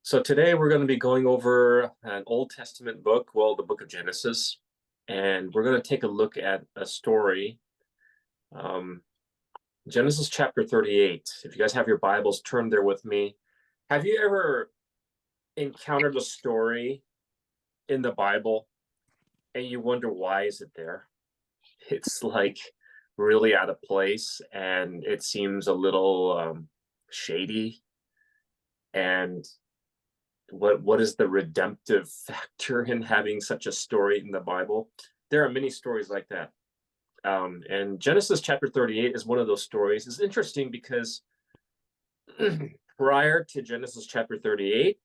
So today we're going to be going over an Old Testament book, well, the book of Genesis, and we're going to take a look at a story, um, Genesis chapter 38. If you guys have your Bibles, turn there with me. Have you ever encountered a story in the Bible and you wonder why is it there? It's like really out of place and it seems a little shady. And what is the redemptive factor in having such a story in the Bible? There are many stories like that. And Genesis chapter 38 is one of those stories. It's interesting because prior to Genesis chapter 38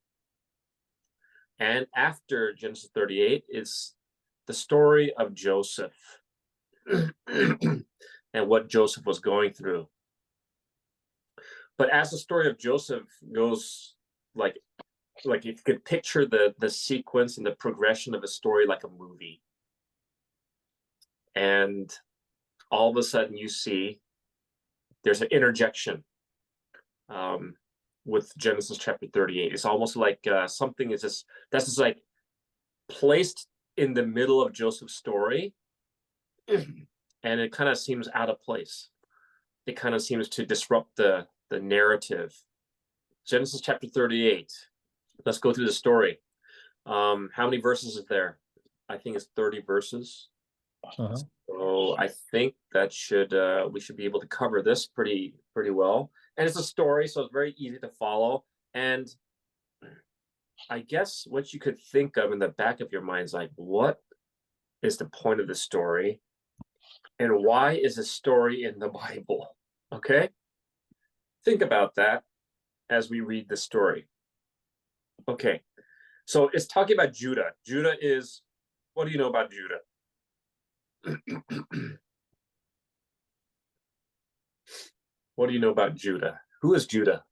and after Genesis 38 is the story of Joseph and what Joseph was going through. But as the story of Joseph goes, like if you could picture the sequence and the progression of a story like a movie, and all of a sudden you see there's an interjection with Genesis chapter 38. It's almost like something is just like placed in the middle of Joseph's story, and it kind of seems out of place. It kind of seems to disrupt the narrative. Genesis chapter 38. Let's go through the story. How many verses is there? I think it's 30 verses. So I think that we should be able to cover this pretty well. And it's a story, so it's very easy to follow. And I guess what you could think of in the back of your mind is like, what is the point of the story? And why is a story in the Bible? Okay? Think about that as we read the story. Okay, so it's talking about Judah. Judah is, what do you know about Judah? What do you know about Judah? Who is Judah?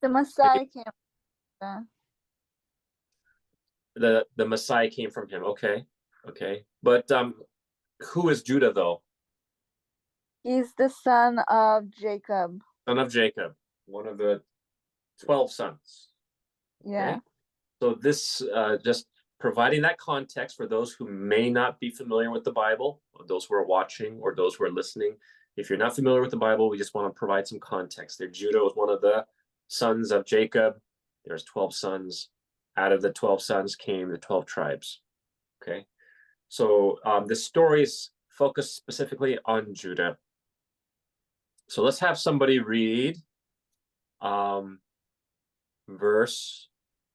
The Messiah came. The Messiah came from him. Okay. But who is Judah though? He's the son of Jacob. Son of Jacob, one of the 12 sons. Yeah. Okay? So this just providing that context for those who may not be familiar with the Bible, or those who are watching or those who are listening. If you're not familiar with the Bible, we just want to provide some context there. Judah was one of the sons of Jacob. There's 12 sons. Out of the 12 sons came the 12 tribes. Okay. So the story is focused specifically on Judah. So let's have somebody read verse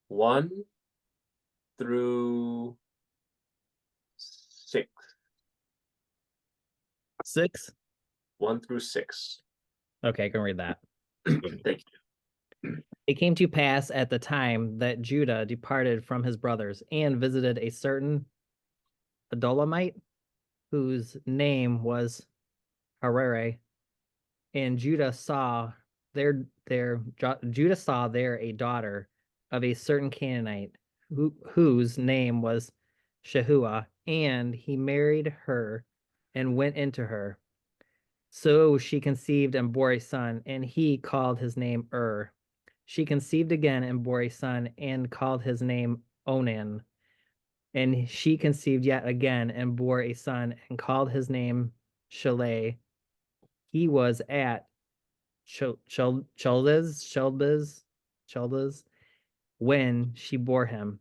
1 through 6. 6? 1 through 6. Okay, I can read that. Thank you. It came to pass at the time that Judah departed from his brothers and visited a certain Adulamite, whose name was Harare, and Judah saw there a daughter of a certain Canaanite, whose name was Shehuah, and he married her and went into her. So she conceived and bore a son, and he called his name She conceived again and bore a son, and called his name Onan. And she conceived yet again and bore a son, and called his name Shelah. He was at Chaldes when she bore him.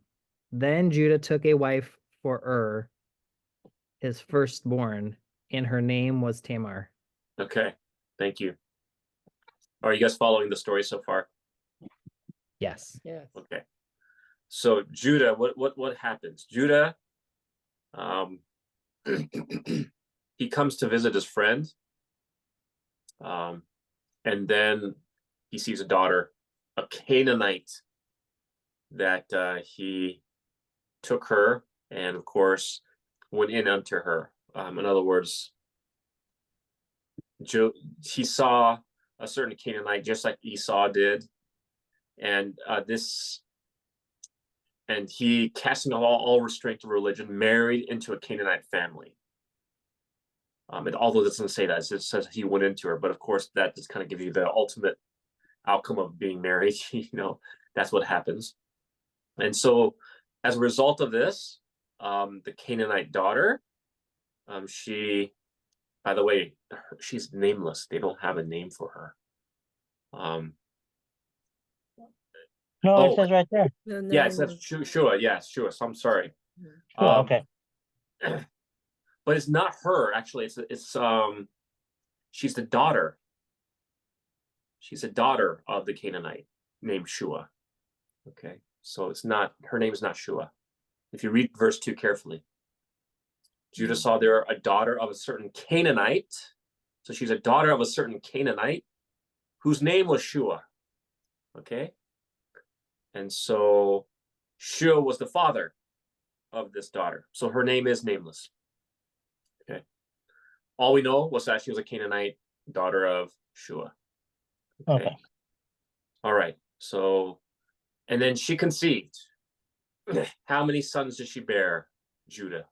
Then Judah took a wife for his firstborn, and her name was Tamar. Okay, thank you. Are you guys following the story so far? Yes. Okay. So Judah, what happens? Judah, he comes to visit his friend, and then he sees a daughter, a Canaanite, that he took her and, of course, went in unto her. In other words, he saw a certain Canaanite just like Esau did, and he, casting all restraint of religion, married into a Canaanite family. And although it doesn't say that, it says he went into her, but of course that just kind of gives you the ultimate outcome of being married. That's what happens. And so as a result of this, the Canaanite daughter, she, by the way, she's nameless. They don't have a name for her. No, Oh. it says right there. The Yeah, it name says is- Shua. Yes, Shua. So I'm sorry. Sure, Um, okay. But it's not her, actually. It's she's the daughter. She's a daughter of the Canaanite named Shua. Okay, so it's not, her name is not Shua. If you read verse 2 carefully, Judah saw there a daughter of a certain Canaanite. So she's a daughter of a certain Canaanite whose name was Shua. Okay, and so Shua was the father of this daughter. So her name is nameless. Okay, all we know was that she was a Canaanite daughter of Shua. Okay. All right. So, and then she conceived. How many sons did she bear? Judah.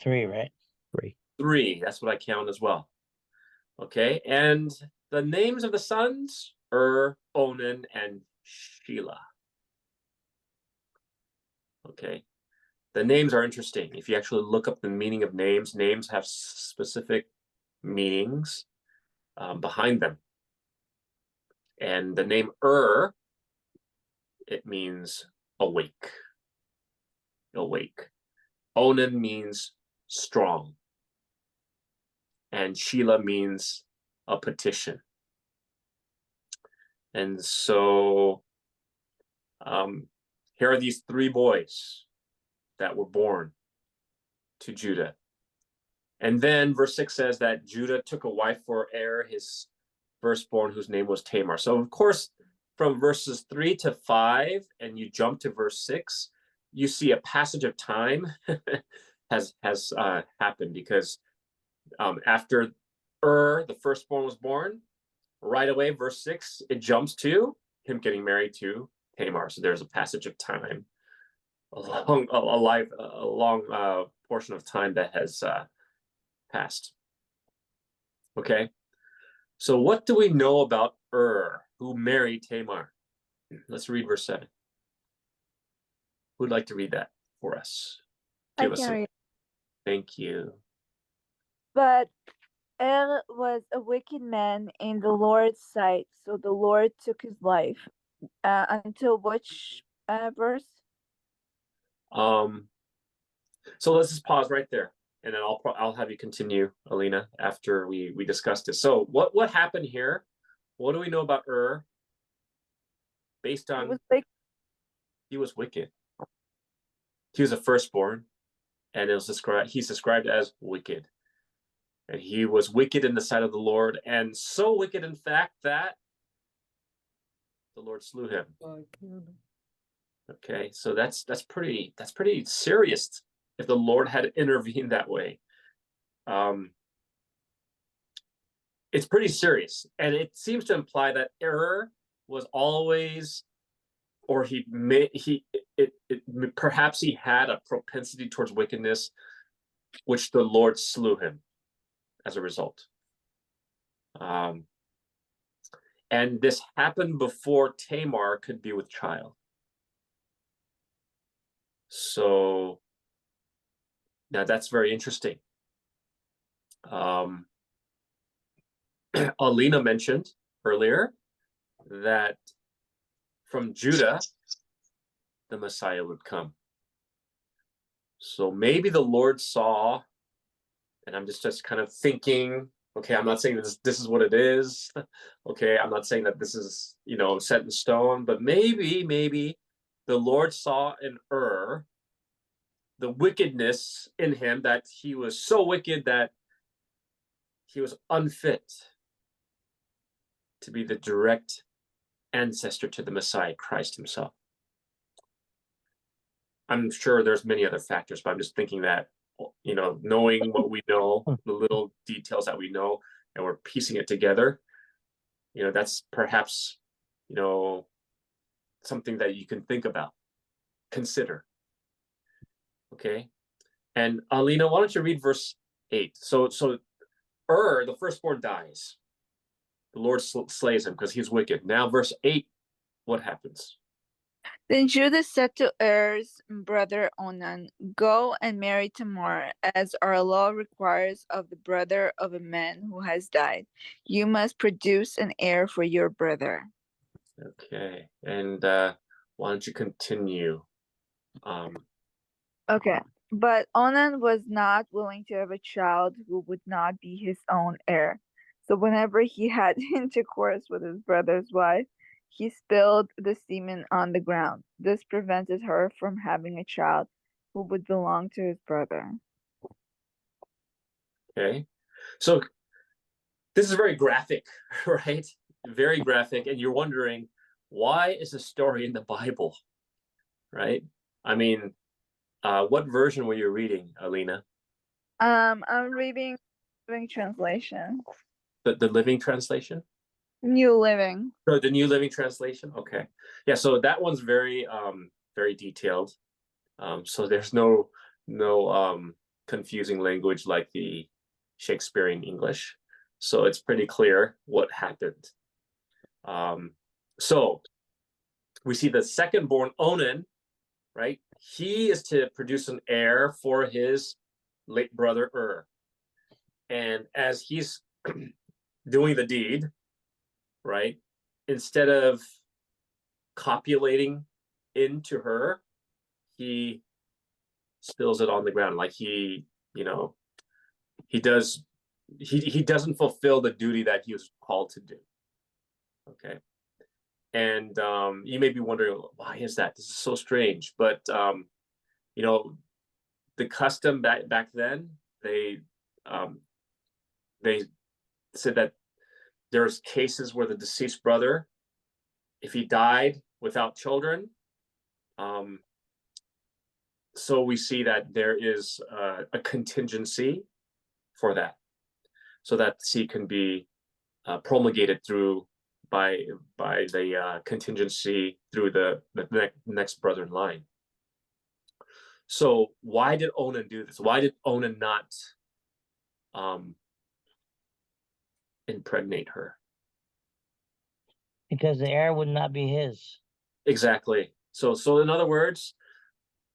3, right? 3. 3. That's what I count as well. Okay. And the names of the sons are Onan and Shelah. Okay. The names are interesting. If you actually look up the meaning of names, names have specific meanings behind them. And the name it means awake. Awake. Onan means strong. And Shelah means a petition. And so here are these 3 boys that were born to Judah. And then verse 6 says that Judah took a wife for his firstborn, whose name was Tamar. So of course, from verses 3 to 5, and you jump to verse 6, you see a passage of time has happened, because after the firstborn, was born, right away, verse 6, it jumps to him getting married to Tamar. So there's a passage of time, a long portion of time that has passed. Okay, so what do we know about who married Tamar? Let's read verse 7. Who'd like to read that for us? I can read. Thank you. But was a wicked man in the Lord's sight, so the Lord took his life. Until which verse? So let's just pause right there, and then I'll have you continue, Alina, after we discuss this. So what happened here? What do we know about based on he was wicked. He was a firstborn, and he's described as wicked. And he was wicked in the sight of the Lord, and so wicked, in fact, that the Lord slew him. Okay, so that's pretty serious if the Lord had intervened that way. It's pretty serious, and it seems to imply that was always, or perhaps he had a propensity towards wickedness, which the Lord slew him as a result. And this happened before Tamar could be with child. So now that's very interesting. Alina mentioned earlier that from Judah, the Messiah would come. So maybe the Lord saw, and I'm just kind of thinking, okay, I'm not saying this is what it is. Okay, I'm not saying that this is, set in stone, but maybe the Lord saw in the wickedness in him, that he was so wicked that he was unfit to be the direct ancestor to the Messiah, Christ himself. I'm sure there's many other factors, but I'm just thinking that, knowing what we know, the little details that we know, and we're piecing it together, that's perhaps, something that you can think about, consider. Okay. And Alina, why don't you read verse 8? So the firstborn dies. The Lord slays him because he's wicked. Now, verse 8, what happens? Then Judah said to Er's brother Onan, "Go and marry Tamar, as our law requires of the brother of a man who has died. You must produce an heir for your brother." Okay, and why don't you continue? Okay. But Onan was not willing to have a child who would not be his own heir. So whenever he had intercourse with his brother's wife, he spilled the semen on the ground. This prevented her from having a child who would belong to his brother. Okay, so this is very graphic, right? Very graphic, and you're wondering, why is the story in the Bible, right? I mean, what version were you reading, Alina? I'm reading Living Translation. The Living Translation? New Living. So the New Living Translation? Okay. Yeah, so that one's very very detailed. So there's no confusing language like the Shakespearean English. So it's pretty clear what happened. So we see the second born Onan, right? He is to produce an heir for his late brother and as he's doing the deed, right, instead of copulating into her, he spills it on the ground. Like he doesn't fulfill the duty that he was called to do. Okay, and you may be wondering, why is that? This is so strange. But the custom back then, they said that there's cases where the deceased brother, if he died without children, so we see that there is a contingency for that, so that the seed can be promulgated through by the contingency through the next brother in line. So why did Onan do this? Why did Onan not impregnate her? Because the heir would not be his. Exactly. So in other words,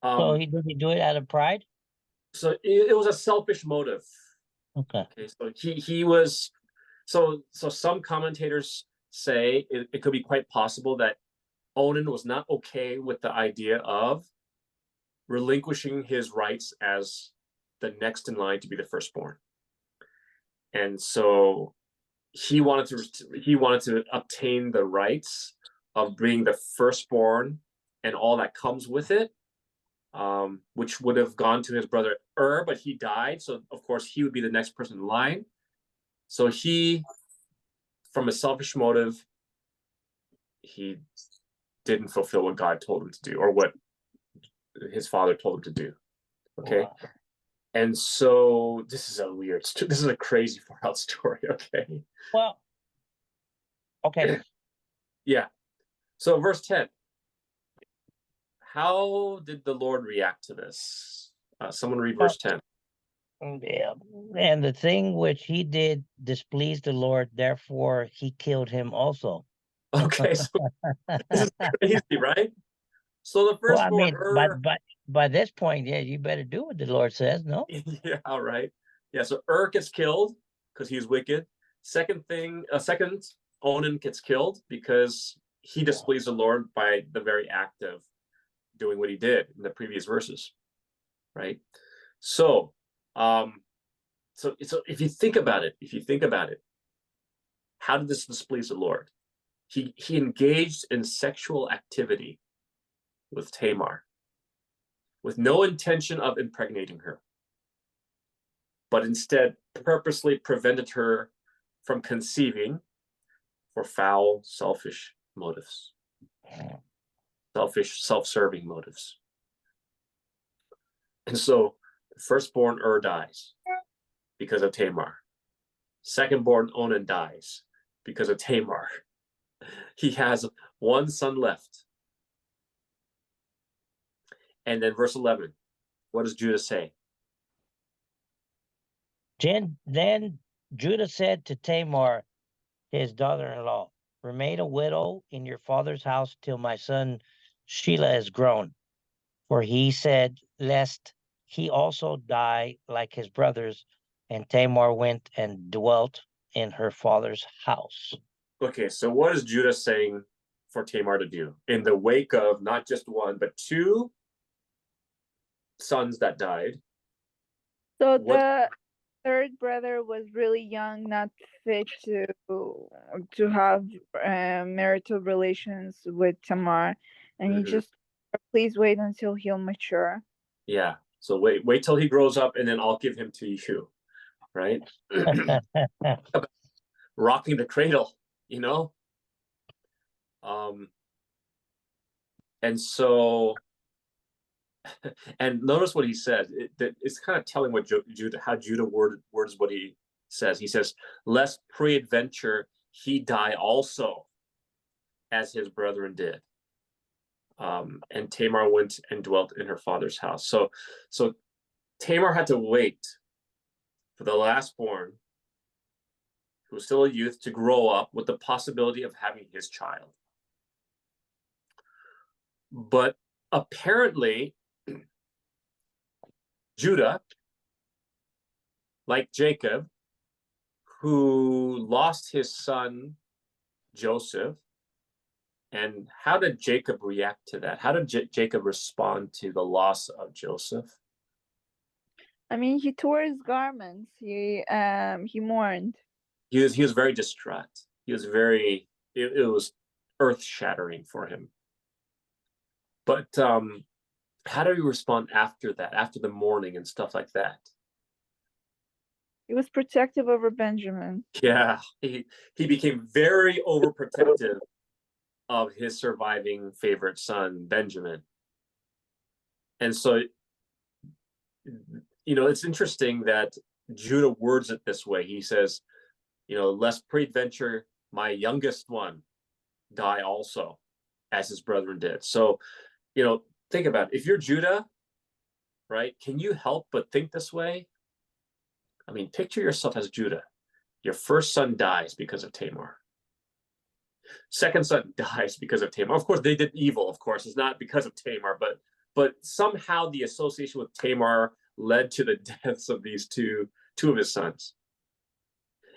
So did he do it out of pride? so it was a selfish motive. Okay. Okay, so he was so some commentators say it could be quite possible that Onan was not okay with the idea of relinquishing his rights as the next in line to be the firstborn, and so he wanted to obtain the rights of being the firstborn and all that comes with it, which would have gone to his brother but he died, so of course he would be the next person in line. So he, from a selfish motive, he didn't fulfill what God told him to do, or what his father told him to do. Okay. Wow. And so this is a crazy far out story. Okay. Well, okay. Yeah. So verse 10. How did the Lord react to this? Someone read verse 10. Yeah. And the thing which he did displeased the Lord, therefore he killed him also. Okay, so this is crazy, right? So the Well, I firstborn mean, but by this point, yeah, you better do what the Lord says, no? yeah, right. Yeah, so gets killed because he's wicked. Second, Onan gets killed because he displeased the Lord by the very act of doing what he did in the previous verses, right? So, so if you think about it, how did this displease the Lord? He engaged in sexual activity with Tamar with no intention of impregnating her, but instead purposely prevented her from conceiving for foul, selfish motives, selfish, self-serving motives. And so firstborn dies because of Tamar. Secondborn Onan dies because of Tamar. He has one son left. And then verse 11, what does Judah say? Then Judah said to Tamar, his daughter-in-law, remain a widow in your father's house till my son Sheila is grown. For he said, lest he also die like his brothers. And Tamar went and dwelt in her father's house. Okay, so what is Judah saying for Tamar to do in the wake of not just one, but two sons that died? So What- the third brother was really young, not fit to have marital relations with Tamar, and he Mhm. just please wait until he'll mature. Yeah. So wait till he grows up, and then I'll give him to you, right? Rocking the cradle, you know. And so, and notice what he says. It's kind of telling what Judah, how Judah words what he says. He says, "Lest peradventure he die also, as his brethren did." And Tamar went and dwelt in her father's house. So Tamar had to wait for the last born, who was still a youth, to grow up with the possibility of having his child. But apparently, Judah, like Jacob, who lost his son Joseph, and how did Jacob react to that? How did Jacob respond to the loss of Joseph? I mean, he tore his garments. He mourned. He was very distraught. He was very, it was earth shattering for him. But how do you respond after that, after the mourning and stuff like that? He was protective over Benjamin. Yeah, he became very overprotective of his surviving favorite son, Benjamin. And so, it's interesting that Judah words it this way. He says, lest peradventure my youngest one die also, as his brethren did. So, think about it. If you're Judah, right, can you help but think this way? I mean, picture yourself as Judah. Your first son dies because of Tamar. Second son dies because of Tamar. Of course, they did evil, of course. It's not because of Tamar, but somehow the association with Tamar led to the deaths of these two of his sons.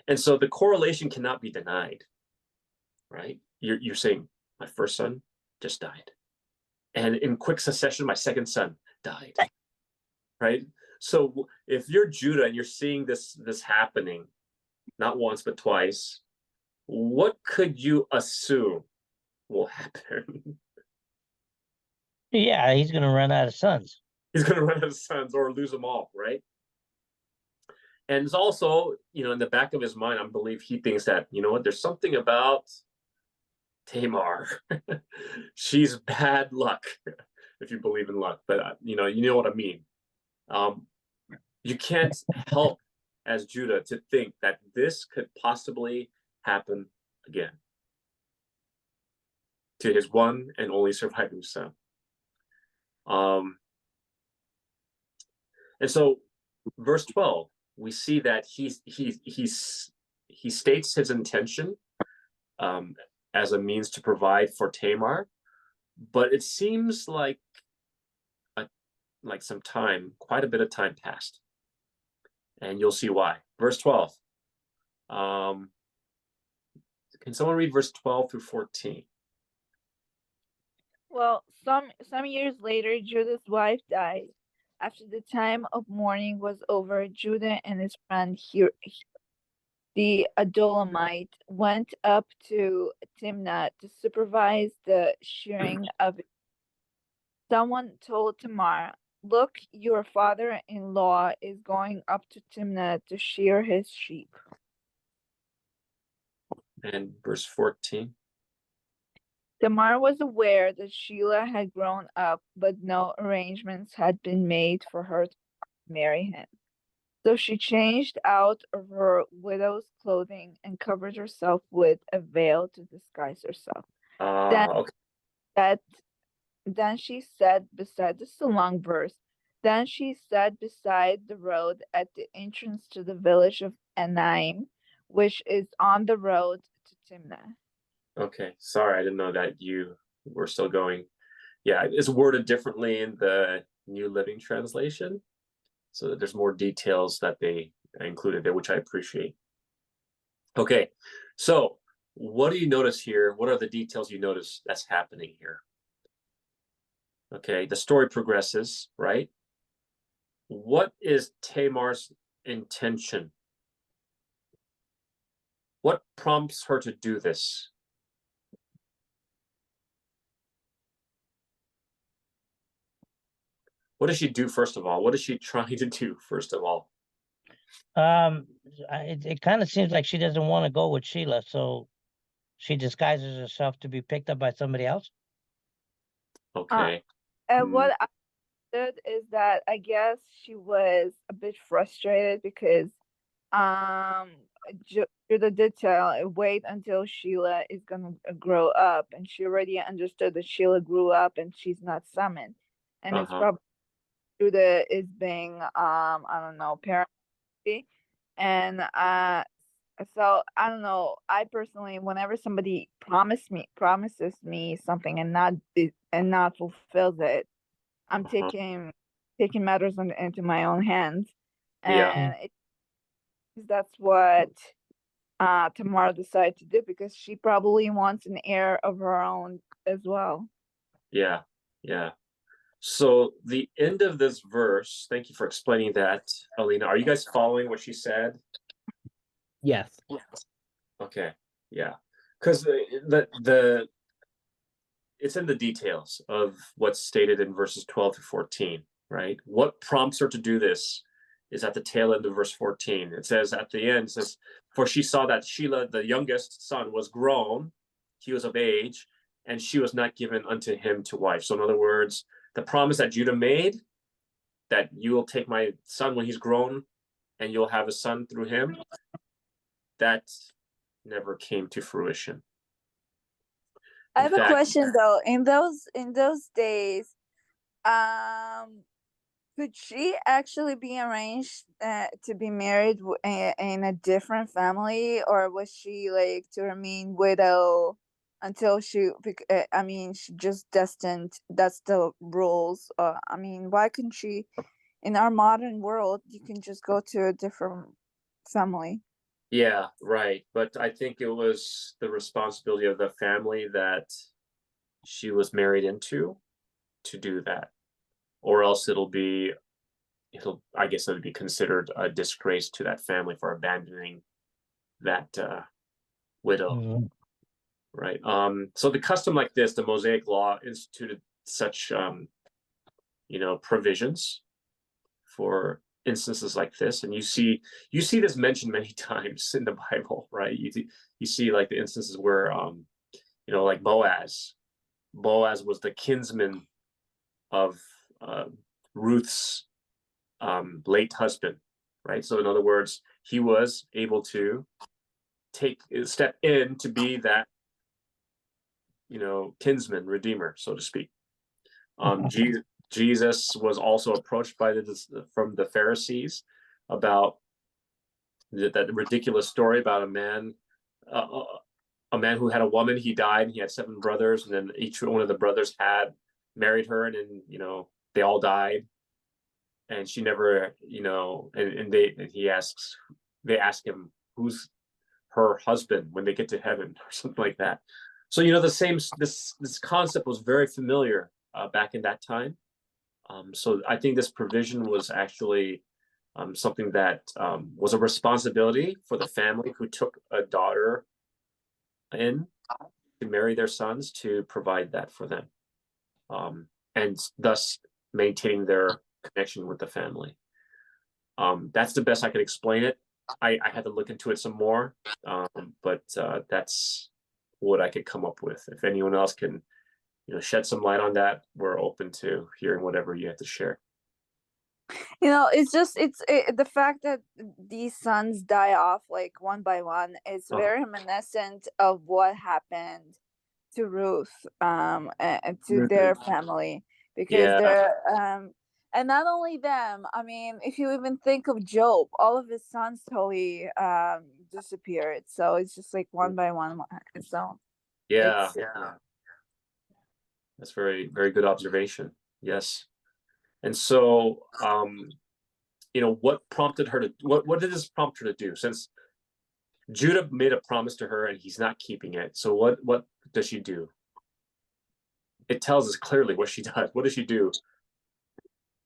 And so the correlation cannot be denied, right? You're saying, my first son just died. And in quick succession, my second son died, right? So if you're Judah and you're seeing this happening, not once, but twice, what could you assume will happen? Yeah, he's going to run out of sons. He's going to run out of sons or lose them all, right? And it's also, in the back of his mind, I believe he thinks that, there's something about Tamar. She's bad luck, if you believe in luck, but you know what I mean. You can't help as Judah to think that this could possibly happen again to his one and only surviving son. And so verse 12, we see that he states his intention as a means to provide for Tamar, but it seems like some time, quite a bit of time passed, and you'll see why. Verse 12. Can someone read verse 12 through 14? Well, some years later, Judah's wife died. After the time of mourning was over, Judah and his friend the Adulamite went up to Timnah to supervise the shearing of it. Someone told Tamar, "Look, your father-in-law is going up to Timnah to shear his sheep." And verse 14. Tamar was aware that Sheila had grown up, but no arrangements had been made for her to marry him. So she changed out of her widow's clothing and covered herself with a veil to disguise herself. Okay. Then she said beside, this is a long verse. Then she sat beside the road at the entrance to the village of Anaim, which is on the road to Timnah. Okay, sorry, I didn't know that you were still going. Yeah, it's worded differently in the New Living Translation, so that there's more details that they included there, which I appreciate. Okay, so what do you notice here? What are the details you notice that's happening here? Okay, the story progresses, right? What is Tamar's intention? What prompts her to do this? What does she do first of all? What is she trying to do first of all? It kind of seems like she doesn't want to go with Sheila, so she disguises herself to be picked up by somebody else. Okay. And what I understood is that I guess she was a bit frustrated because Judah did tell wait until Sheila is gonna grow up, and she already understood that Sheila grew up and she's not summoned, and it's Uh-huh. probably Judah is being I don't know, parenting, and so I don't know. I personally, whenever somebody promises me something and not fulfills it, I'm Uh-huh. taking matters into my own hands, Yeah. and that's what Tamara decided to do because she probably wants an heir of her own as well. Yeah. Yeah. So the end of this verse, thank you for explaining that, Alina. Are you guys following what she said? Yes. Okay. Yeah. Because the it's in the details of what's stated in verses 12 to 14, right? What prompts her to do this is at the tail end of verse 14. It says at the end, it says, for she saw that Sheila, the youngest son, was grown, he was of age, and she was not given unto him to wife. So in other words, the promise that Judah made, that you will take my son when he's grown and you'll have a son through him, that never came to fruition. I In have a fact, question though. In those days, um, could she actually be arranged to be married in a different family, or was she like to remain widow until I mean, she just destined. That's the rules. I mean, why couldn't she? In our modern world, you can just go to a different family. yeah, right. But I think it was the responsibility of the family that she was married into to do that. Or else I guess it'll be considered a disgrace to that family for abandoning that widow, Mhm. right? So the custom like this, the Mosaic law instituted such provisions for instances like this, and you see this mentioned many times in the Bible, right? You see like the instances where like Boaz was the kinsman of Ruth's late husband, right? So in other words, he was able to step in to be that kinsman redeemer, so to speak. Jesus was also approached from the Pharisees about that ridiculous story about uh, a man who had a woman. He died, and he had 7 brothers, and then each one of the brothers had married her, and then they all died, and she never, they ask him who's her husband when they get to heaven or something like that. So the same this concept was very familiar back in that time. So I think this provision was actually something that was a responsibility for the family who took a daughter in to marry their sons, to provide that for them, and thus maintaining their connection with the family. That's the best I could explain it. I had to look into it some more, but that's what I could come up with. If anyone else can, shed some light on that, we're open to hearing whatever you have to share. It's just the fact that these sons die off like one by one is very reminiscent of what happened to Ruth and to their family, because Yeah. And not only them, I mean, if you even think of Job, all of his sons totally disappeared. So it's just like one by one its own. Yeah, It's that's very, very good observation. Yes. And so, what prompted her to what did this prompt her to do? Since Judah made a promise to her and he's not keeping it. So what does she do? It tells us clearly what she does. What does she do?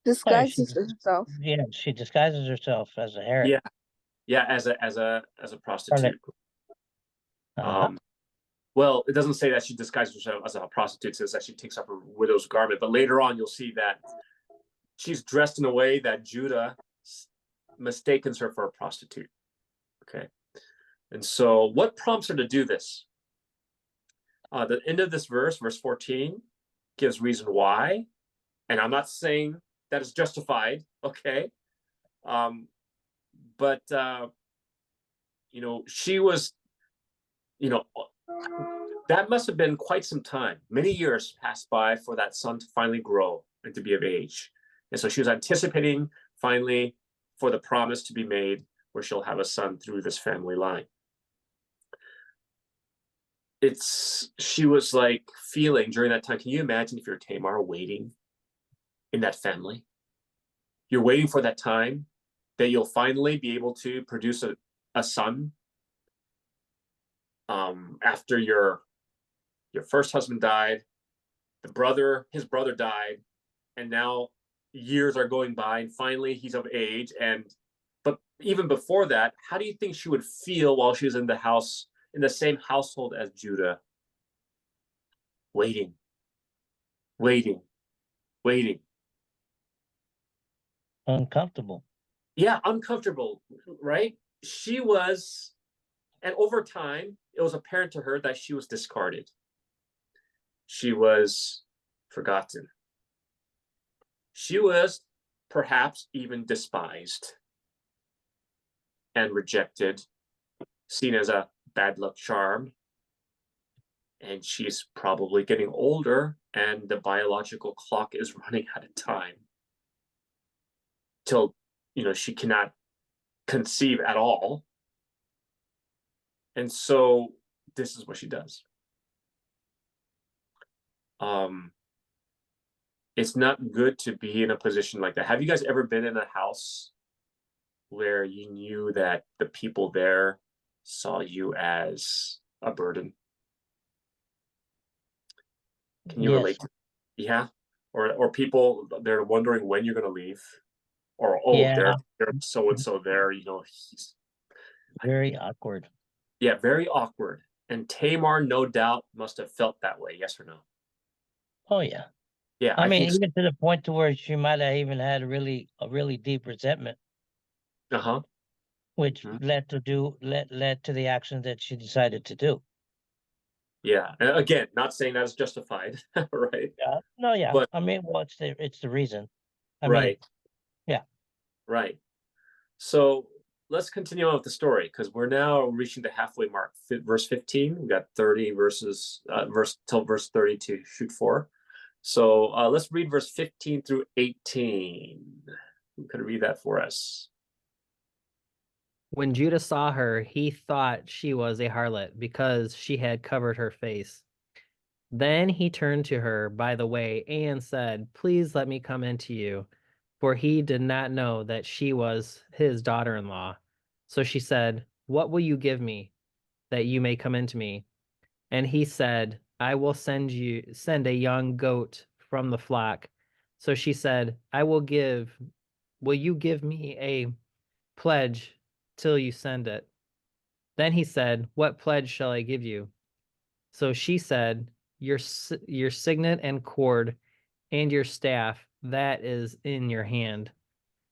disguises herself. Yeah, she disguises herself as a harlot. Yeah. Yeah, as a prostitute. Uh-huh. Well, it doesn't say that she disguises herself as a prostitute, it says that she takes up her widow's garment. But later on, you'll see that she's dressed in a way that Judah mistakes her for a prostitute. Okay. And so what prompts her to do this? The end of this verse 14, gives reason why. And I'm not saying that it's justified, okay? But she was, that must have been quite some time. Many years passed by for that son to finally grow and to be of age. And so she was anticipating finally for the promise to be made where she'll have a son through this family line. She was like feeling during that time. Can you imagine if you're Tamar waiting in that family? You're waiting for that time that you'll finally be able to produce a son after your first husband died, his brother died, and now years are going by and finally he's of age. But even before that, how do you think she would feel while she was in the same household as Judah? Waiting. Uncomfortable. Yeah, uncomfortable, right? And over time, it was apparent to her that she was discarded. She was forgotten. She was perhaps even despised and rejected, seen as a bad luck charm. And she's probably getting older, and the biological clock is running out of time till she cannot conceive at all. And so this is what she does. It's not good to be in a position like that. Have you guys ever been in a house where you knew that the people there saw you as a burden? Can you relate to? Yeah. Or people, they're wondering when you're going to leave, or Yeah. they're so and so there. He's Very awkward. Yeah, very awkward. And Tamar, no doubt, must have felt that way. Yes or no? Oh yeah. Yeah, I mean, think so. even to the point to where she might have even had a really deep resentment, which Mhm. led to the actions that she decided to do. Yeah, and again, not saying that is justified, right? Yeah. No, yeah. But I mean, well, it's the reason. I mean, right, yeah. right. So let's continue on with the story, because we're now reaching the halfway mark. Verse 15. We got 30 verses, till verse 30 to shoot for. So let's read verse 15 through 18. Who could read that for us? When Judah saw her, he thought she was a harlot because she had covered her face. Then he turned to her by the way and said, "Please let me come into you," for he did not know that she was his daughter-in-law. So she said, "What will you give me that you may come into me?" And he said, "I will send a young goat from the flock." So she said, Will you give me a pledge till you send it?" Then he said, "What pledge shall I give you?" So she said, your signet and cord and your staff that is in your hand."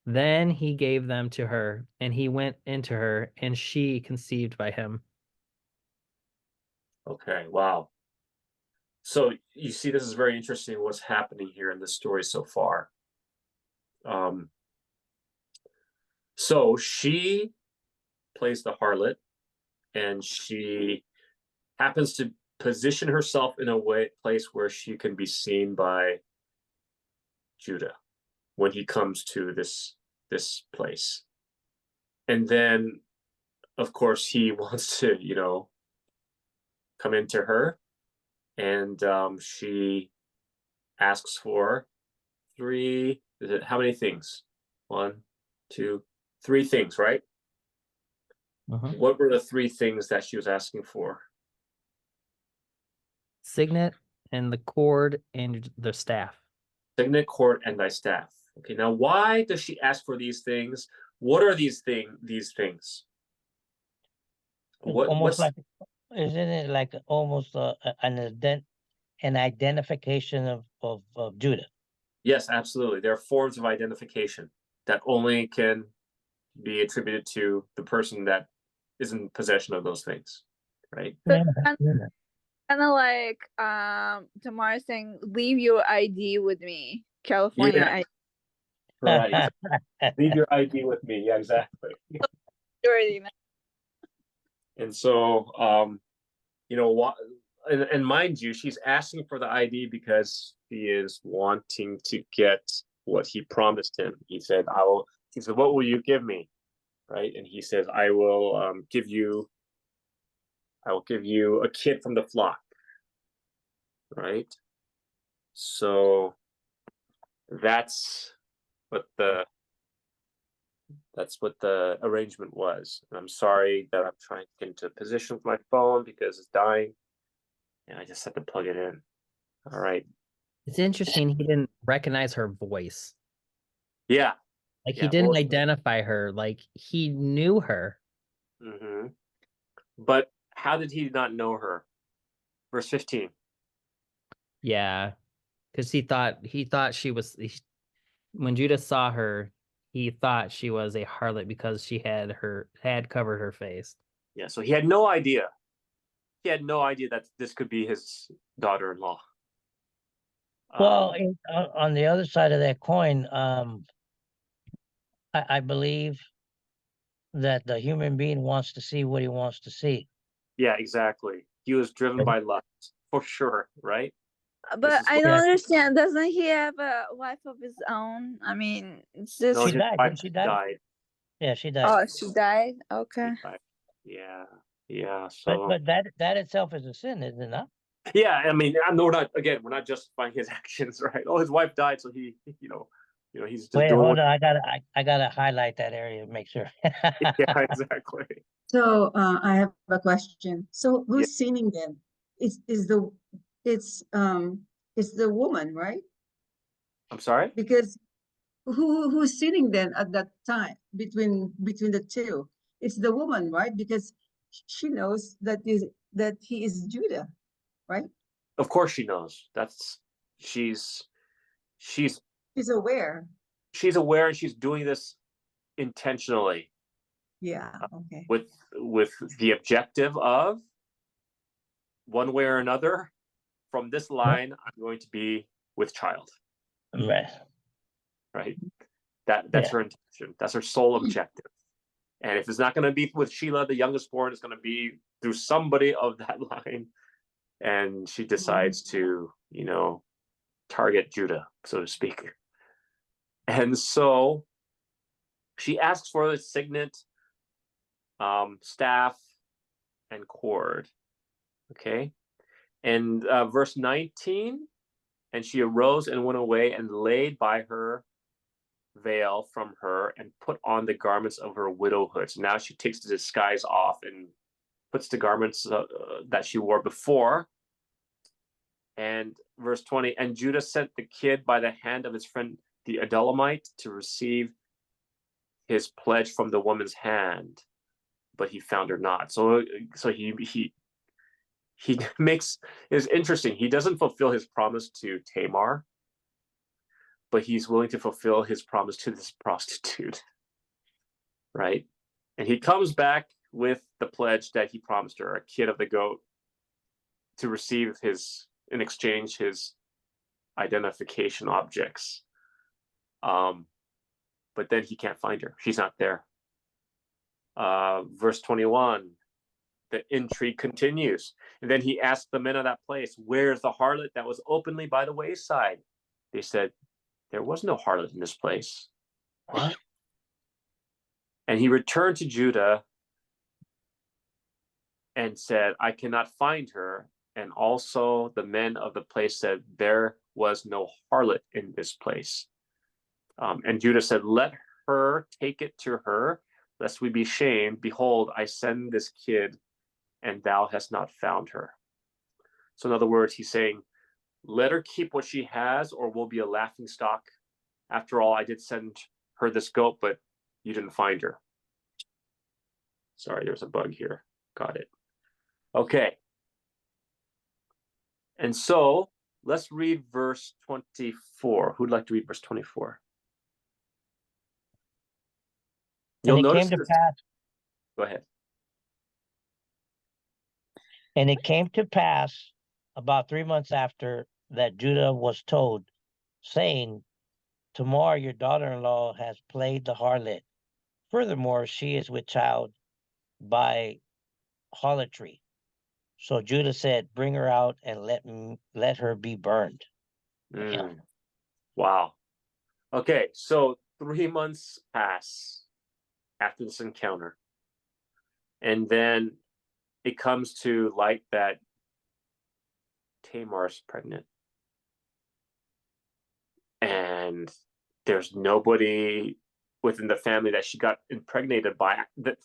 Then he gave them to her, and he went into her, and she conceived by him. Okay, wow. So you see, this is very interesting what's happening here in this story so far. So she plays the harlot, and she happens to position herself in a place where she can be seen by Judah. when he comes to this place. And then, of course, he wants to, come into her, and she asks for three. Is it how many things? One, two, three things, right? Mhm. What were the three things that she was asking for? Signet and the cord and the staff. Signet, cord, and thy staff. Okay, now why does she ask for these things? What are these things? It's What almost what's like, isn't it like almost an identification of Judah? Yes, absolutely. There are forms of identification that only can be attributed to the person that is in possession of those things, right? So Yeah, kind of like Tamara saying, "Leave your ID with me, California Yeah. ID." Right. Leave your ID with me. Yeah, exactly. You already know. And so, what? And mind you, she's asking for the ID because he is wanting to get what he promised him. He said, "I will." He said, "What will you give me?" Right? And he says, "I will give you. I will give you a kid from the flock." Right? So that's what the arrangement was. And I'm sorry that I'm trying to get into a position with my phone because it's dying, and I just had to plug it in. All right. It's interesting he didn't recognize her voice. Yeah. Like he Yeah. didn't Well, identify her. Like he knew her. but how did he not know her? Verse 15. Yeah. Because he thought she was when Judah saw her, he thought she was a harlot because she had covered her face. Yeah. So he had no idea. He had no idea that this could be his daughter-in-law. Well, on the other side of that coin, I believe that the human being wants to see what he wants to see. Yeah, exactly. He was driven by lust for sure, right? But is I what- don't Yeah. understand. Doesn't he have a wife of his own? I mean, it's just. No, She his died, wife didn't she die? died. Yeah, she died. Oh, she died. Okay. She died. Yeah. Yeah. But So but that itself is a sin, is it not? yeah, I mean, we're not justifying his actions, right? Oh, his wife died, so he, he's just Wait, doing hold what. on. I gotta highlight that area to make sure. Yeah, exactly. So I have a question. So Yeah. who's sinning then? Is the it's the woman, right? I'm sorry. Because who's sinning then at that time between the two? It's the woman, right? Because she knows that he is Judah, right? Of course, she knows. She's she's She's aware. she's aware, and she's doing this intentionally Yeah. Okay. with the objective of, one way or another, from this line, I'm going to be with child. Right. Right. That's Yeah. her intention. That's her sole objective. And if it's not going to be with Sheila, the youngest born, it's going to be through somebody of that line. And she decides to, target Judah, so to speak. And so she asks for the signet, staff, and cord. Okay. And verse 19, and she arose and went away and laid by her veil from her and put on the garments of her widowhood. So now she takes the disguise off and puts the garments that she wore before. And verse 20, and Judah sent the kid by the hand of his friend the Adullamite to receive his pledge from the woman's hand, but he found her not. So he makes, it's interesting. He doesn't fulfill his promise to Tamar, but he's willing to fulfill his promise to this prostitute, right? And he comes back with the pledge that he promised her, a kid of the goat, to receive in exchange, his identification objects. But then he can't find her. She's not there. Verse 21, the intrigue continues. And then he asked the men of that place, where's the harlot that was openly by the wayside? They said, there was no harlot in this place. What? And he returned to Judah and said, I cannot find her. And also the men of the place said, there was no harlot in this place. And Judah said, let her take it to her, lest we be shamed. Behold, I send this kid, and thou hast not found her. So in other words, he's saying, let her keep what she has, or we'll be a laughing stock. After all, I did send her this goat, but you didn't find her. Sorry, there's a bug here. Got it. Okay. And so let's read verse 24. Who'd like to read verse 24? You'll And it notice came to this. pass, Go ahead. and it came to pass about 3 months after that Judah was told, saying, Tamar, your daughter-in-law, has played the harlot. Furthermore, she is with child by harlotry. So Judah said, bring her out and let her be burned. Mm. Wow. Okay, so 3 months pass after this encounter. And then it comes to light that Tamar's pregnant. And there's nobody within the family that she got impregnated by.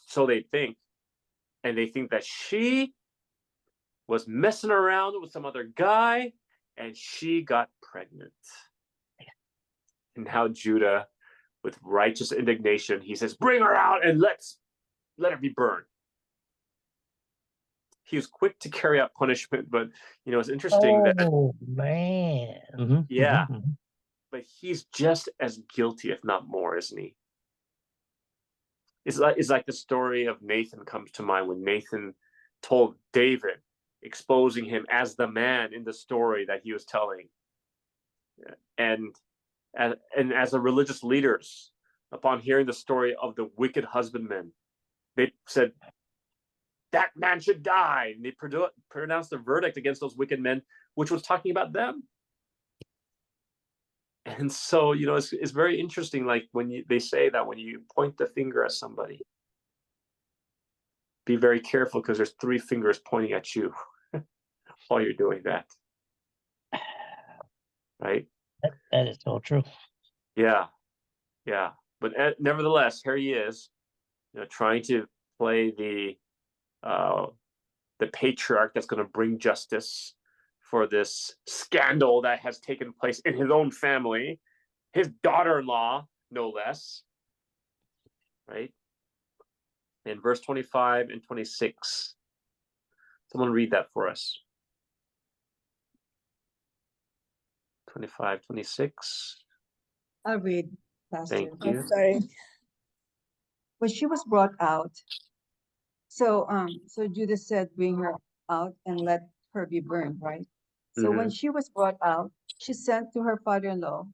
So they think. And they think that she was messing around with some other guy and she got pregnant. And now Judah, with righteous indignation, he says, bring her out and let her be burned. He was quick to carry out punishment, but it's interesting that Man. yeah, but he's just as guilty, if not more, isn't he? It's like the story of Nathan comes to mind when Nathan told David, exposing him as the man in the story that he was telling. And as the religious leaders, upon hearing the story of the wicked husbandman, they said, that man should die. And they pronounced the verdict against those wicked men, which was talking about them. And so, it's very interesting. Like when they say that when you point the finger at somebody, be very careful because there's 3 fingers pointing at you while you're doing that. Right? That is so true. Yeah. Yeah. But nevertheless, here he is, trying to play the patriarch that's going to bring justice for this scandal that has taken place in his own family, his daughter-in-law, no less. Right? In verse 25 and 26. Someone read that for us. 25, 26. I'll read, Pastor. Thank you. Sorry. When she was brought out, so Judah said, bring her out and let her be burned, right? So when she was brought out, she sent to her father-in-law,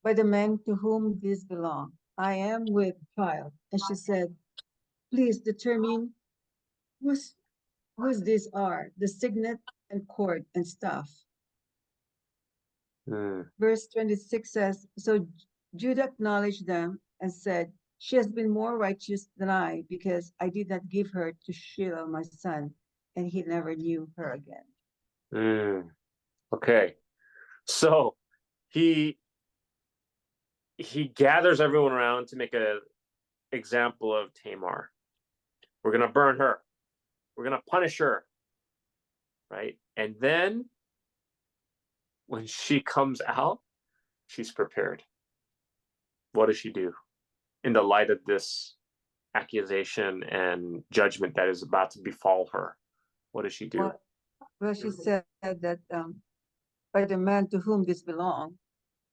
by the men to whom this belonged, I am with child. And she said, please determine whose these are, the signet and cord and staff. Verse 26 says, so Judah acknowledged them and said, she has been more righteous than I, because I did not give her to Shelah my son, and he never knew her again. Okay. So he gathers everyone around to make an example of Tamar. We're going to burn her. We're going to punish her. Right? And then when she comes out, she's prepared. What does she do in the light of this accusation and judgment that is about to befall her? What does she do? Well, she said that by the man to whom this belongs,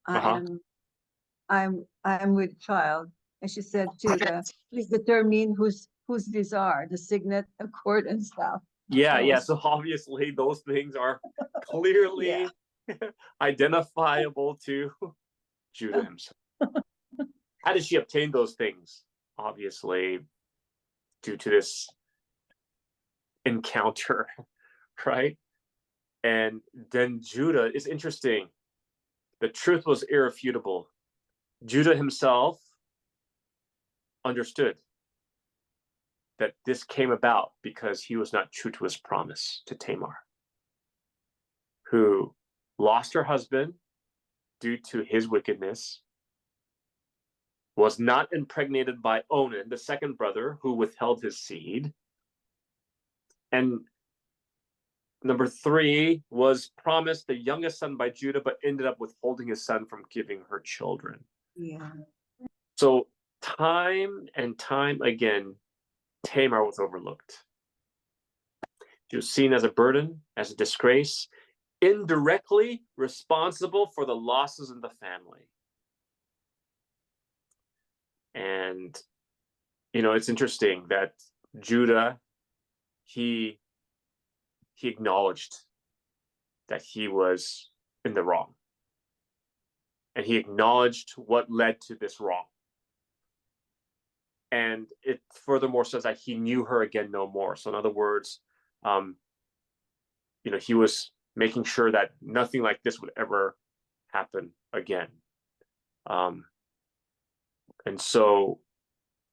I'm with child. And she said to please determine whose these are, the signet, a cord, and staff. Yeah. So obviously those things are clearly identifiable to Judah himself. How did she obtain those things? Obviously, due to this encounter, right? And then Judah is interesting. the truth was irrefutable. Judah himself understood that this came about because he was not true to his promise to Tamar, who lost her husband due to his wickedness, was not impregnated by Onan, the second brother, who withheld his seed, and number 3 was promised the youngest son by Judah, but ended up withholding his son from giving her children. Yeah. So time and time again, Tamar was overlooked. She was seen as a burden, as a disgrace, indirectly responsible for the losses in the family. And, it's interesting that Judah, he acknowledged that he was in the wrong. And he acknowledged what led to this wrong. And it furthermore says that he knew her again no more. So in other words, he was making sure that nothing like this would ever happen again. And so,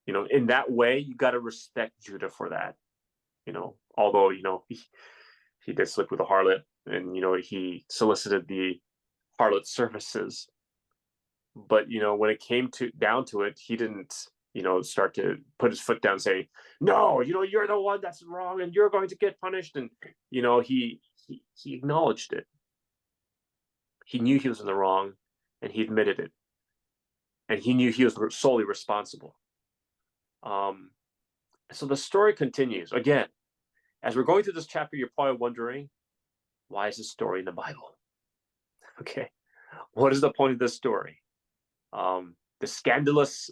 in that way, you got to respect Judah for that. Although, he did sleep with a harlot, and, he solicited the harlot's services. But, when it came down to it, he didn't, start to put his foot down and say, no, you're the one that's wrong and you're going to get punished. And, he acknowledged it. He knew he was in the wrong, and he admitted it. And he knew he was solely responsible. So the story continues. Again, as we're going through this chapter, you're probably wondering, why is this story in the Bible? Okay, what is the point of this story? The scandalous,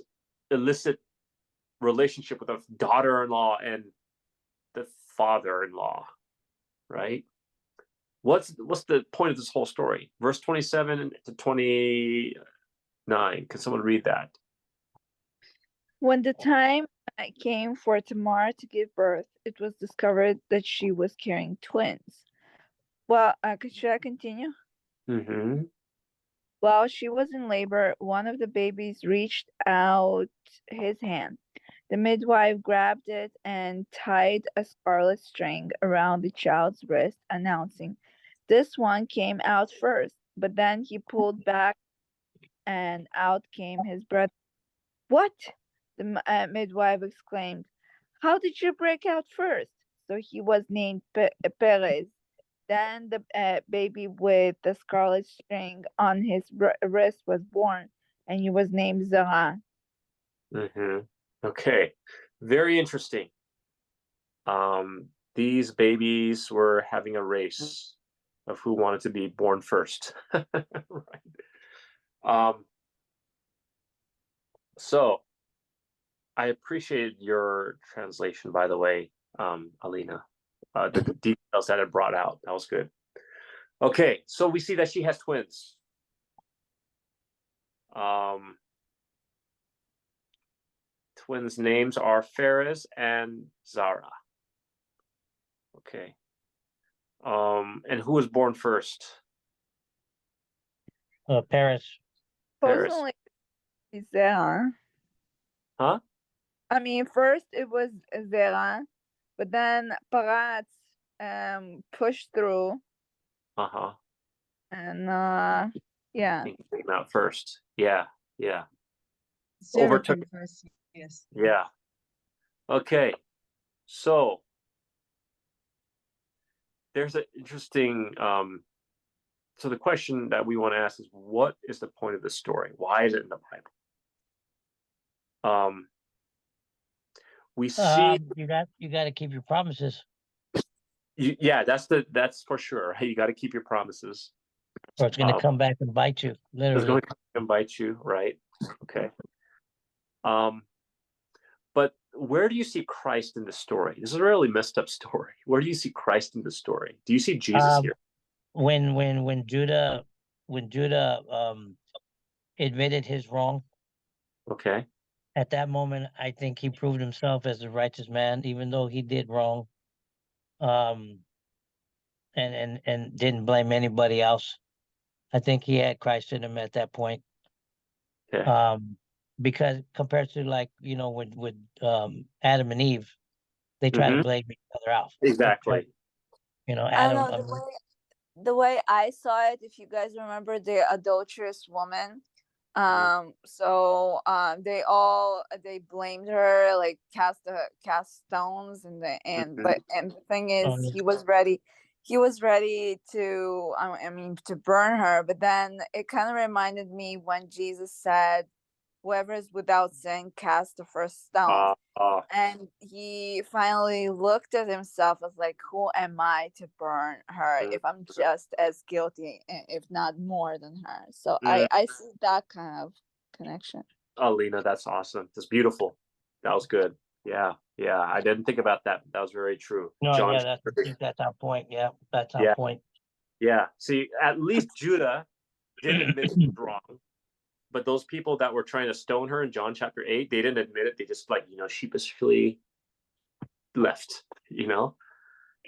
illicit relationship with a daughter-in-law and the father-in-law, right? What's the point of this whole story? Verse 27 to 29. Can someone read that? When the time came for Tamar to give birth, it was discovered that she was carrying twins. Well, should I continue? Mm-hmm. While she was in labor, one of the babies reached out his hand. The midwife grabbed it and tied a scarlet string around the child's wrist, announcing, "This one came out first." But then he pulled back, and out came his brother. "What?" the midwife exclaimed. "How did you break out first?" So he was named Perez. Then the baby with the scarlet string on his wrist was born, and he was named Zerah. Mm-hmm. Okay, very interesting. These babies were having a race of who wanted to be born first. Right. So I appreciated your translation, by the way, Alina. The details that it brought out, that was good. Okay, so we see that she has twins. Twins' names are Pharez and Zara. Okay. And who was born first? Paris. Paris. Personally, Zerah. Huh? I mean, first it was Zerah, but then Paratz pushed through, Uh-huh. and yeah. He came out first. Yeah. Zerah Overtook- came first, yes. Yeah. Okay. So there's an interesting so the question that we want to ask is, what is the point of the story? Why is it in the Bible? We see You got to keep your promises, yeah, that's for sure. Hey, you got to keep your promises. or it's going to come back and bite you. It's Literally. going to come and bite you, right? Okay. But where do you see Christ in the story? This is a really messed up story. Where do you see Christ in the story? Do you see Jesus here? When Judah admitted his wrong, Okay. at that moment, I think he proved himself as a righteous man, even though he did wrong. And didn't blame anybody else. I think he had Christ in him at that point. Okay. Because compared to like, with Adam and Eve, they try to Mhm. blame each other out. Exactly. I don't Adam, know the way I saw it. If you guys remember the adulterous woman, they blamed her, like cast stones, and the thing is, yeah. he was ready to, I mean, to burn her. But then it kind of reminded me when Jesus said, whoever is without sin cast the first stone. And he finally looked at himself as like, who am I to burn her if I'm just as guilty, if not more than her? So I see that kind of connection. Oh, Lena, that's awesome. That's beautiful. That was good. Yeah, yeah. I didn't think about that. That was very true. No, John. yeah, I think that's our point. Yeah, that's our Yeah. point. Yeah. See, at least Judah did admit he was wrong. But those people that were trying to stone her in John chapter 8, they didn't admit it. They just sheepishly left,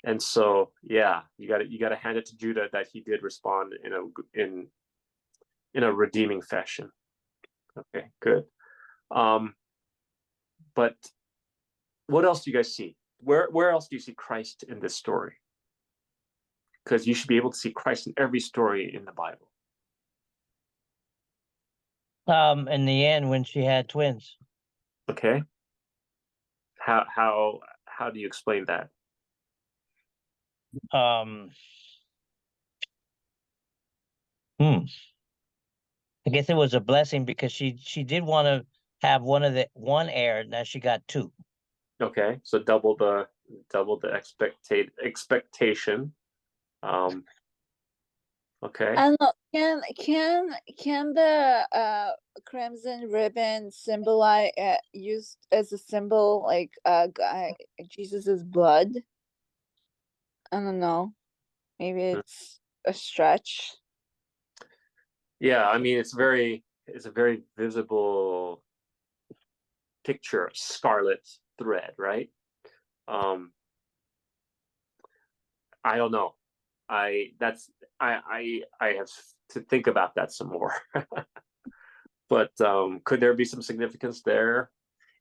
And so, yeah, you got to hand it to Judah that he did respond in a redeeming fashion. Okay, good. But what else do you guys see? Where else do you see Christ in this story? Because you should be able to see Christ in every story in the Bible. In the end, when she had twins. Okay. How do you explain that? I guess it was a blessing because she did want to have one heir, now she got two. Okay, so double the expectation. Okay. I don't know. Can the crimson ribbon symbolize, used as a symbol, like Jesus's blood? I don't know. Maybe it's a stretch. Yeah, I mean it's a very visible picture of scarlet thread, right? I don't know. I have to think about that some more. But could there be some significance there?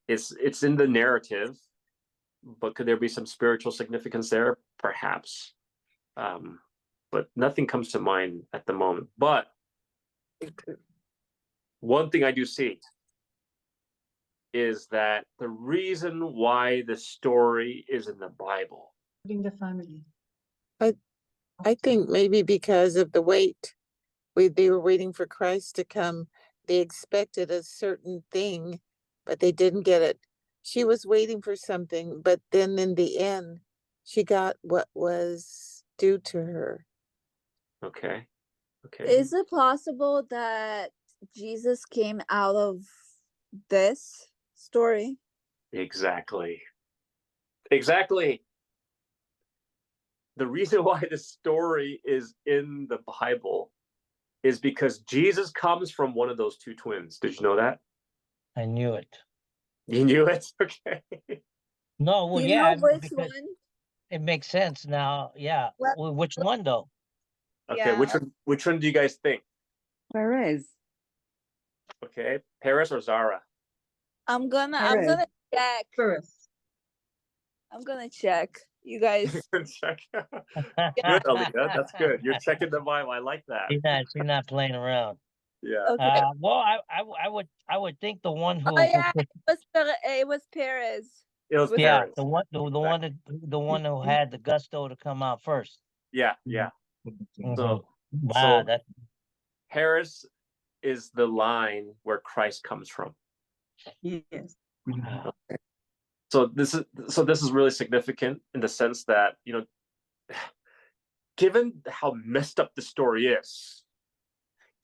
It's in the narrative, but could there be some spiritual significance there? Perhaps. But nothing comes to mind at the moment. But one thing I do see is that the reason why the story is in the Bible. In the family. I think maybe because of the wait. They were waiting for Christ to come. They expected a certain thing, but they didn't get it. She was waiting for something, but then in the end, she got what was due to her. Okay. Is it possible that Jesus came out of this story? Exactly. The reason why this story is in the Bible is because Jesus comes from one of those two twins. Did you know that? I knew it. You knew it? Okay. No, well, Do you yeah, know which because one? it makes sense now. Yeah. Well, which one though? Okay, Yeah. which one do you guys think? Perez. Okay, Paris or Zara? I'm gonna check. Perez. I'm gonna check. You guys. Check. Good, Alita. That's good. You're checking the Bible. I like that. She's not playing around. Yeah. Okay. Well, I would think the one who. Oh yeah, it was Perez. It was Yeah, Paris. the one who had the gusto to come out first. Yeah. So, Wow, that Paris is the line where Christ comes from. Yes. So this is really significant in the sense that, given how messed up the story is,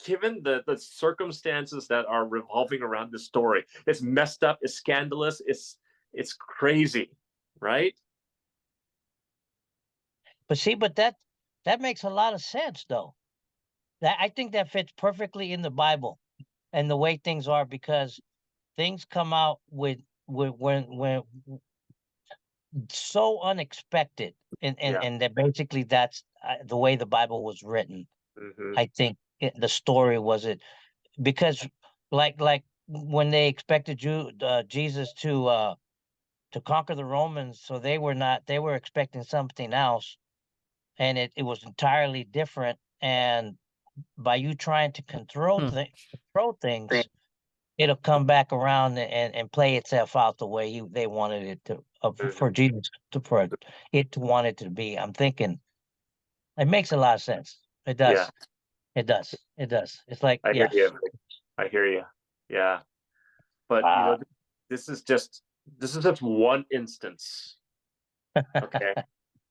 given the circumstances that are revolving around the story, it's messed up, it's scandalous, it's crazy, right? but that makes a lot of sense though. I think that fits perfectly in the Bible and the way things are, because things come out when so unexpected, and that basically that's the way the Bible was written. Mm-hmm. I think the story was it? Because like when they expected Jesus to conquer the Romans, so they were expecting something else, and it was entirely different. And by you trying to control things, it'll come back around and play itself out the way they wanted it to, for Jesus for it to want it to be. I'm thinking it makes a lot of sense. It does. Yeah. It does. It does. It's like, I hear yes. you. I hear you. Yeah. But this is just one instance. Okay.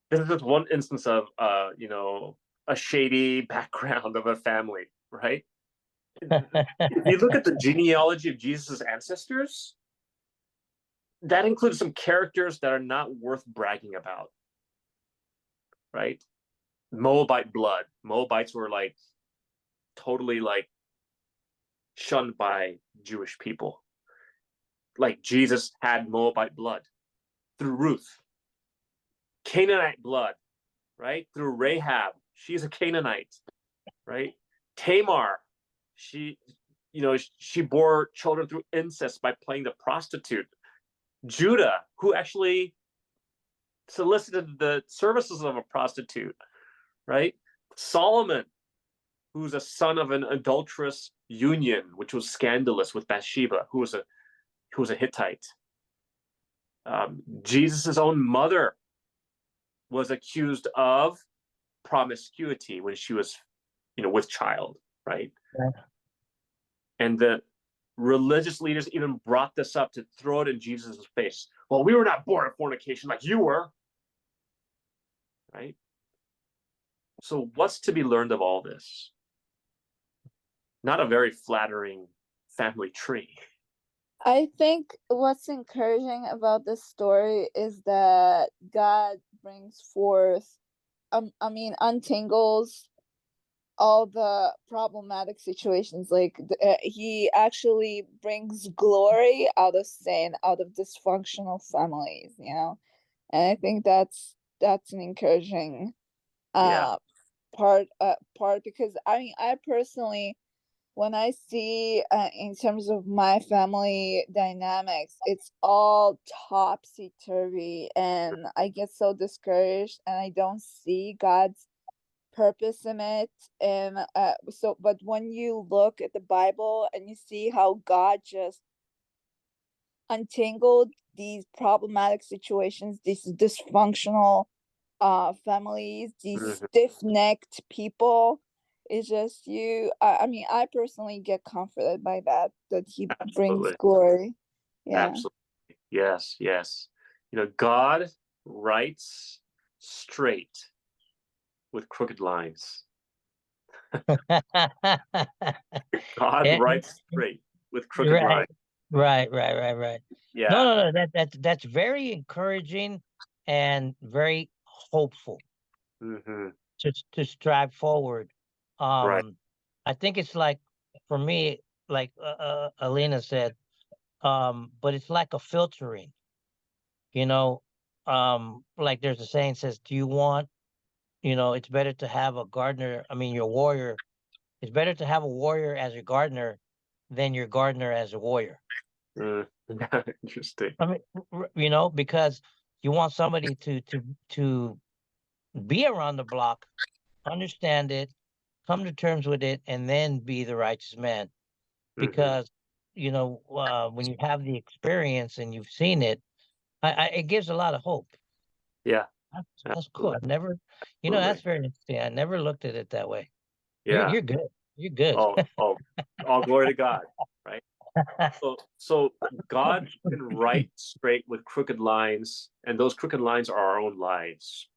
This is just one instance of a shady background of a family, right? If you look at the genealogy of Jesus' ancestors, that includes some characters that are not worth bragging about, right? Moabite blood. Moabites were like totally like shunned by Jewish people. Like Jesus had Moabite blood through Ruth. Canaanite blood, right? Through Rahab. She's a Canaanite, right? Tamar, she bore children through incest by playing the prostitute. Judah, who actually solicited the services of a prostitute, right? Solomon, who's a son of an adulterous union, which was scandalous, with Bathsheba, who was a Hittite. Jesus' own mother was accused of promiscuity when she was, with child, right? Yeah. And the religious leaders even brought this up to throw it in Jesus' face. Well, we were not born of fornication like you were, right? So what's to be learned of all this? Not a very flattering family tree. I think what's encouraging about this story is that God brings forth, untangles all the problematic situations. Like he actually brings glory out of sin, out of dysfunctional families, and I think that's an encouraging part because I personally, when I see in terms of my family dynamics, it's all topsy-turvy, and I get so discouraged, and I don't see God's purpose in it. And but when you look at the Bible and you see how God just untangled these problematic situations, these dysfunctional families, these stiff-necked people, it's just I personally get comforted by that he brings glory. Yeah. Absolutely. Yes. God writes straight with crooked lines. God writes straight with crooked lines. Right. Yeah. No, that's very encouraging and very hopeful to strive forward. Right. I think it's like, for me, like Alina said, but it's like a filtering, like there's a saying says, do you want, it's better to have a gardener, your warrior, it's better to have a warrior as your gardener than your gardener as a warrior. Interesting. Because you want somebody to be around the block, understand it, come to terms with it, and then be the righteous man. Because when you have the experience and you've seen it, it gives a lot of hope. Yeah, that's cool. I've never, that's very interesting. I never looked at it that way. Yeah, you're good. You're good. All glory to God, right? So God can write straight with crooked lines, and those crooked lines are our own lives.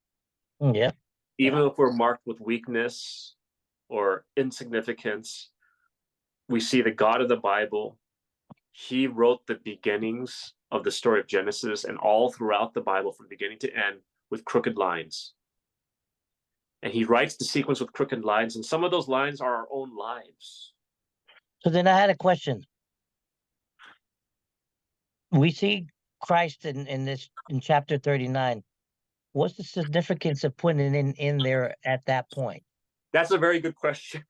Yeah. Even if we're marked with weakness or insignificance, we see the God of the Bible. He wrote the beginnings of the story of Genesis and all throughout the Bible from beginning to end with crooked lines. And he writes the sequence with crooked lines, and some of those lines are our own lives. So then I had a question. We see Christ in chapter 39. What's the significance of putting it in there at that point? That's a very good question.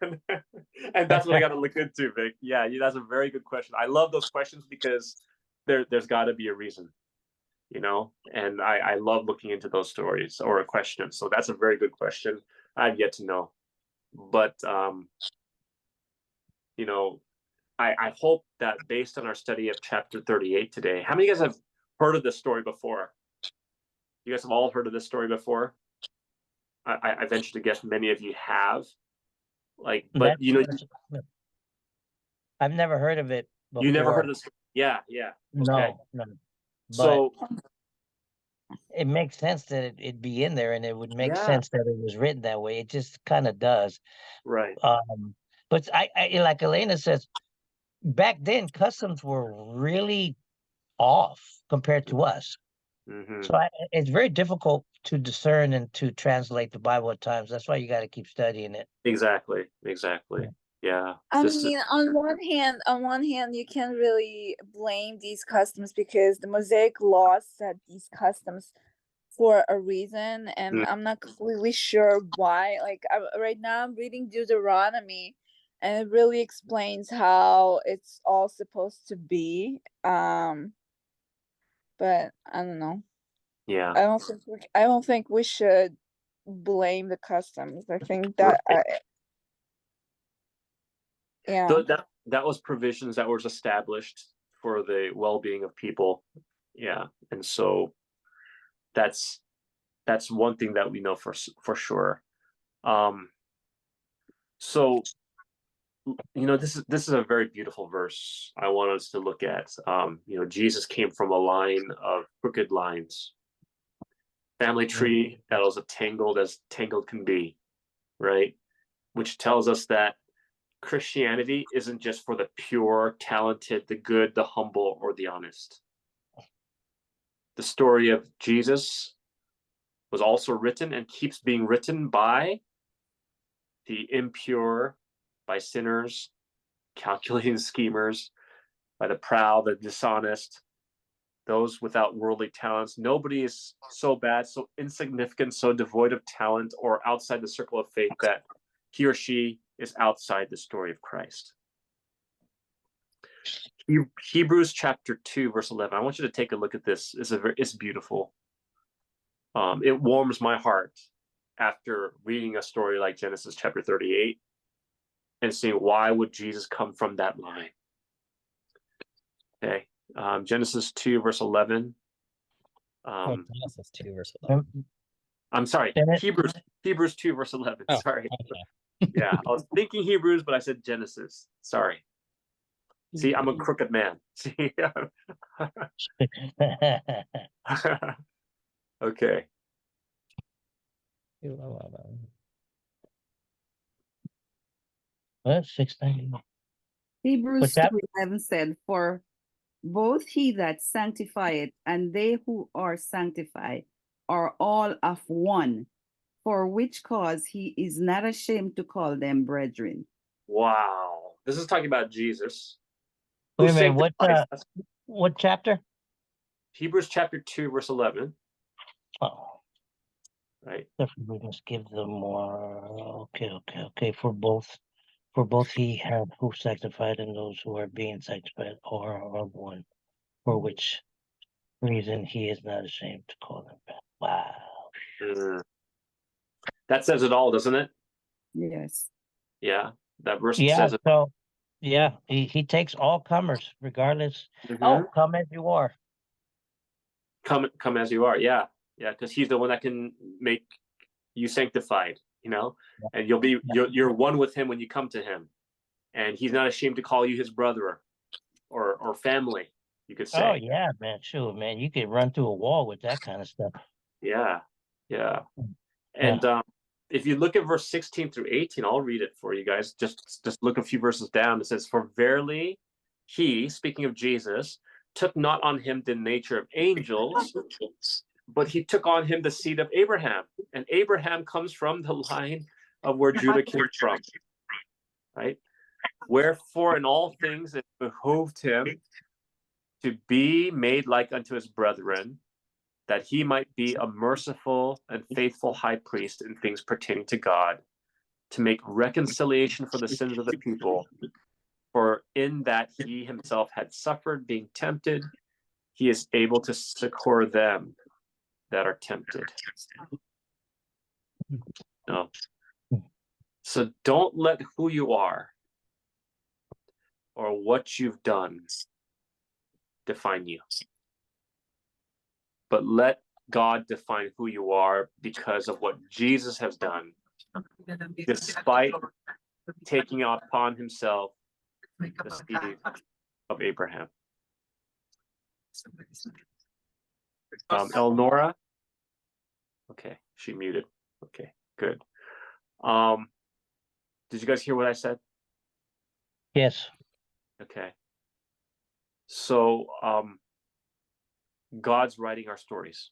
And that's what I got to look into, Vic. Yeah, that's a very good question. I love those questions because there's got to be a reason, and I love looking into those stories or questions. So that's a very good question. I've yet to know. But, I hope that based on our study of chapter 38 today, how many of you guys have heard of this story before? You guys have all heard of this story before? I venture to guess many of you have. But I've never heard of it before. You never heard of this? Yeah. Okay. No. But So it makes sense that it'd be in there, and it would make sense that it was written that way. It just kind of does. Right. But I like Elena says, back then customs were really off compared to us. Mm-hmm. So it's very difficult to discern and to translate the Bible at times. That's why you got to keep studying it. Exactly. Yeah. I mean, on one hand, you can't really blame these customs because the Mosaic law set these customs for a reason, and I'm not completely sure why. Like right now, I'm reading Deuteronomy, and it really explains how it's all supposed to be. But I don't know. Yeah. I don't think we should blame the customs. I think that that was provisions that was established for the well-being of people. Yeah. And so that's one thing that we know for sure. So this is a very beautiful verse I want us to look at. Jesus came from a line of crooked lines, family tree that was as tangled can be, right? Which tells us that Christianity isn't just for the pure, talented, the good, the humble, or the honest. The story of Jesus was also written and keeps being written by the impure, by sinners, calculating schemers, by the proud, the dishonest, those without worldly talents. Nobody is so bad, so insignificant, so devoid of talent, or outside the circle of faith that he or she is outside the story of Christ. Hebrews chapter 2, verse 11. I want you to take a look at this. It's beautiful. It warms my heart after reading a story like Genesis chapter 38 and seeing why would Jesus come from that line. Okay. Genesis 2, verse 11. Genesis 2, verse 11. I'm sorry. Hebrews 2, verse 11. Oh, sorry. okay. Yeah, I was thinking Hebrews, but I said Genesis. Sorry. See, I'm a crooked man. See? Okay. 2:11. What? 690. Hebrews that? 2:11 said, "For both he that sanctifieth and they who are sanctified are all of one, for which cause he is not ashamed to call them brethren." Wow. This is talking about Jesus. Wait a minute, what chapter? Hebrews chapter 2, verse 11. Oh, right. We must give them more. Okay. For both he had who sanctified and those who are being sanctified are of one, for which reason he is not ashamed to call them back. Wow. That says it all, doesn't it? Yes. Yeah, that verse says it. So, yeah, he takes all comers, regardless. Oh, come as you are. Come as you are. Yeah, because he's the one that can make you sanctified. And you're one with him when you come to him, and he's not ashamed to call you his brother or family. You could say. Oh yeah, man, sure, man. You could run through a wall with that kind of stuff. Yeah. And if you look at verse 16 through 18, I'll read it for you guys. Just look a few verses down. It says, "For verily he," speaking of Jesus, "took not on him the nature of angels, but he took on him the seed of Abraham." And Abraham comes from the line of where Judah came from. Right? "Wherefore in all things it behooved him to be made like unto his brethren, that he might be a merciful and faithful high priest in things pertaining to God, to make reconciliation for the sins of the people. For in that he himself had suffered being tempted, he is able to succor them that are tempted. No. So don't let who you are or what you've done define you. But let God define who you are because of what Jesus has done, despite taking upon himself the seed of Abraham. Elnora? Okay, she muted. Okay, good. Did you guys hear what I said? Yes. Okay. So, God's writing our stories.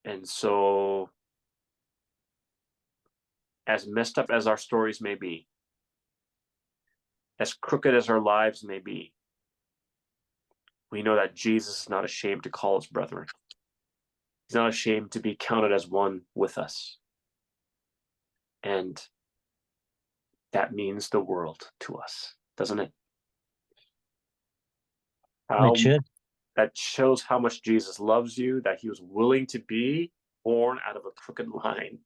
And so, as messed up as our stories may be, as crooked as our lives may be, we know that Jesus is not ashamed to call us brethren. He's not ashamed to be counted as one with us. And that means the world to us, doesn't it? It should. That shows how much Jesus loves you, that he was willing to be born out of a crooked line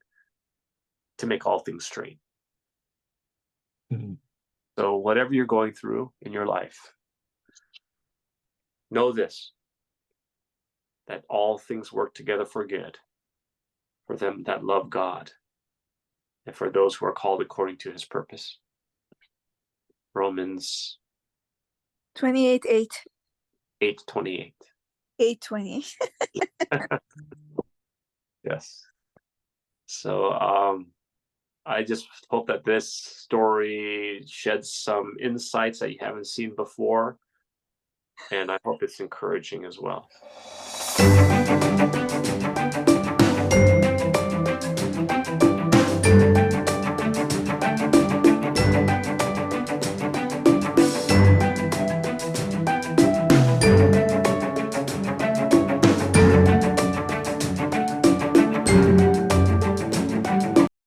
to make all things straight. Mhm. So whatever you're going through in your life, know this, that all things work together for good for them that love God and for those who are called according to his purpose. Romans 28:8. 8:28. 8:20. Yes. So I just hope that this story sheds some insights that you haven't seen before, and I hope it's encouraging as well.